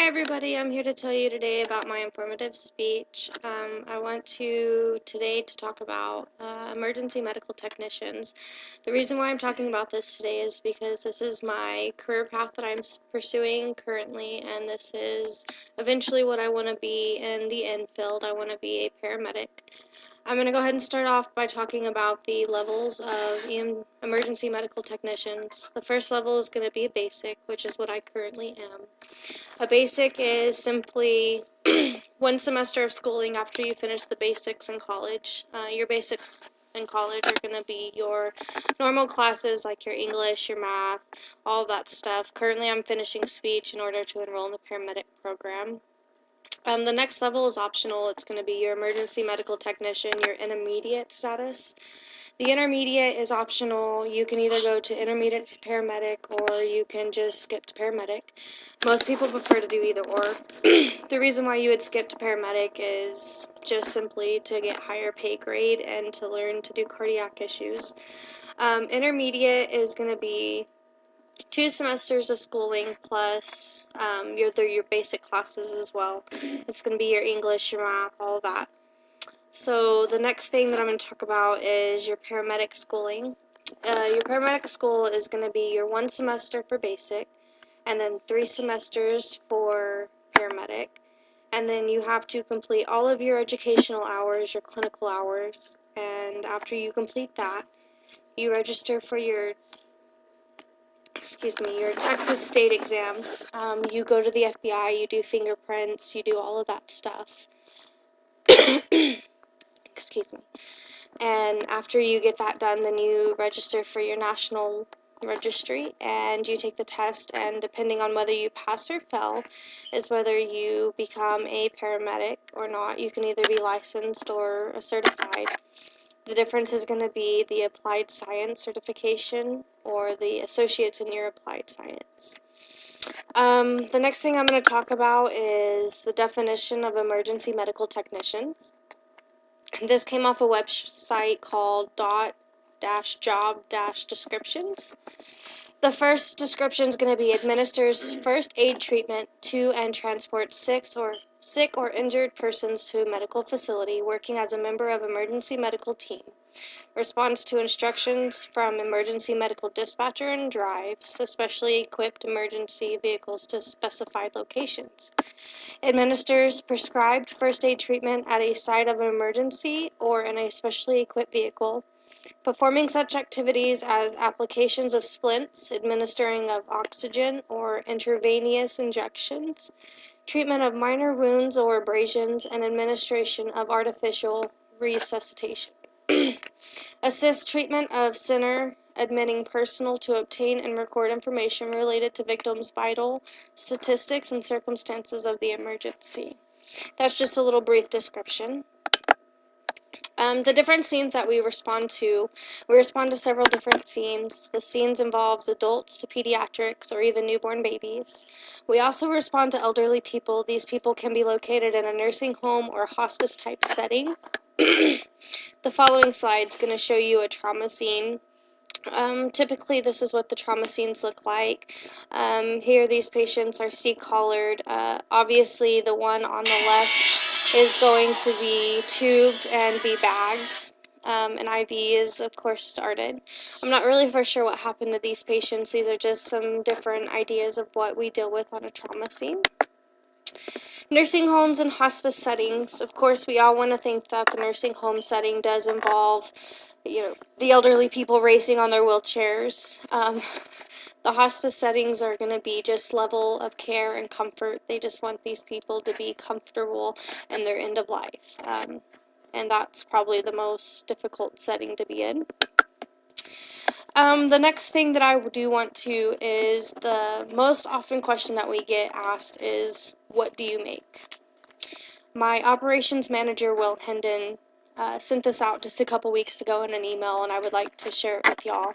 everybody, I'm here to tell you today about my informative speech. I want today to talk about emergency medical technicians. The reason why I'm talking about this today is because this is my career path that I'm pursuing currently, and this is eventually what I want to be in the end field. I want to be a paramedic. I'm going to go ahead and start off by talking about the levels of emergency medical technicians. The first level is going to be a basic, which is what I currently am. A basic is simply one semester of schooling after you finish the basics in college. Your basics in college are going to be your normal classes like your English, your math, all that stuff. Currently, I'm finishing speech in order to enroll in the paramedic program. The next level is optional. It's going to be your emergency medical technician, your intermediate status. The intermediate is optional. You can either go to intermediate to paramedic, or you can just skip to paramedic. Most people prefer to do either or. The reason why you would skip to paramedic is just simply to get higher pay grade and to learn to do cardiac issues. Intermediate is going to be 2 semesters of schooling plus your basic classes as well. It's going to be your English, your math, all that. So the next thing that I'm going to talk about is your paramedic schooling. Your paramedic school is going to be your 1 semester for basic, and then 3 semesters for paramedic. And then you have to complete all of your educational hours, your clinical hours, and after you complete that, you register for your Texas state exam. You go to the FBI, you do fingerprints, you do all of that stuff. Excuse me. And after you get that done, then you register for your national registry and you take the test, and depending on whether you pass or fail is whether you become a paramedic or not. You can either be licensed or certified. The difference is going to be the applied science certification or the associates in your applied science. The next thing I'm going to talk about is the definition of emergency medical technicians. This came off a website called .job-descriptions. The first description is going to be administers first aid treatment to and transports sick or injured persons to a medical facility, working as a member of emergency medical team. Responds to instructions from emergency medical dispatcher and drives especially equipped emergency vehicles to specified locations. Administers prescribed first aid treatment at a site of an emergency or in a specially equipped vehicle. Performing such activities as applications of splints, administering of oxygen or intravenous injections, treatment of minor wounds or abrasions, and administration of artificial resuscitation. Assist treatment of center admitting personnel to obtain and record information related to victims' vital statistics and circumstances of the emergency. That's just a little brief description. The different scenes that we respond to several different scenes. The scenes involves adults to pediatrics or even newborn babies. We also respond to elderly people. These people can be located in a nursing home or hospice type setting. The following slide is going to show you a trauma scene. Typically, this is what the trauma scenes look like. Here, these patients are C-collared. Obviously, the one on the left is going to be tubed and be bagged. An IV is, of course, started. I'm not really for sure what happened to these patients. These are just some different ideas of what we deal with on a trauma scene. Nursing homes and hospice settings. Of course, we all want to think that the nursing home setting does involve, the elderly people racing on their wheelchairs. The hospice settings are going to be just level of care and comfort. They just want these people to be comfortable in their end of life. And that's probably the most difficult setting to be in. The next thing that I do want to is the most often question that we get asked is, what do you make? My operations manager, Will Hendon, sent this out just a couple weeks ago in an email, and I would like to share it with y'all.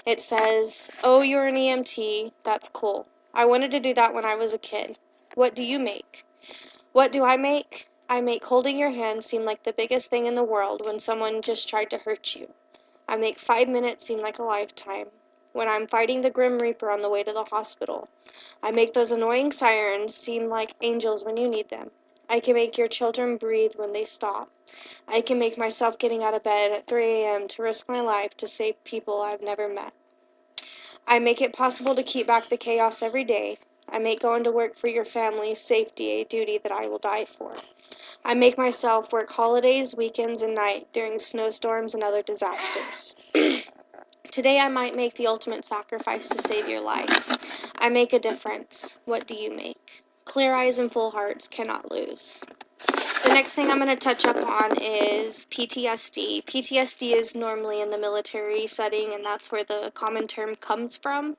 It says, "Oh, you're an EMT. That's cool. I wanted to do that when I was a kid. What do you make?" What do I make? I make holding your hand seem like the biggest thing in the world when someone just tried to hurt you. I make 5 minutes seem like a lifetime. when I'm fighting the Grim Reaper on the way to the hospital. I make those annoying sirens seem like angels when you need them. I can make your children breathe when they stop. I can make myself getting out of bed at 3 a.m. to risk my life to save people I've never met. I make it possible to keep back the chaos every day. I make going to work for your family's safety a duty that I will die for. I make myself work holidays, weekends, and night during snowstorms and other disasters. Today I might make the ultimate sacrifice to save your life. I make a difference. What do you make? Clear eyes and full hearts cannot lose. The next thing I'm going to touch up on is PTSD. PTSD is normally in the military setting, and that's where the common term comes from.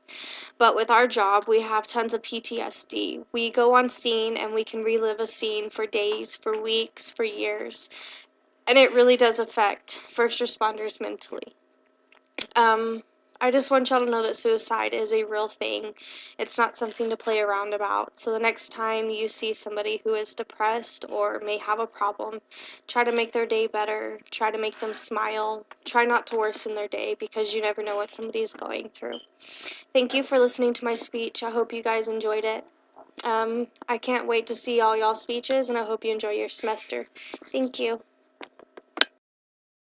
But with our job, we have tons of PTSD. We go on scene and we can relive a scene for days, for weeks, for years. And it really does affect first responders mentally. I just want y'all to know that suicide is a real thing. It's not something to play around about. So the next time you see somebody who is depressed or may have a problem, try to make their day better. Try to make them smile. Try not to worsen their day because you never know what somebody's going through. Thank you for listening to my speech. I hope you guys enjoyed it. I can't wait to see all y'all's speeches, and I hope you enjoy your semester. Thank you.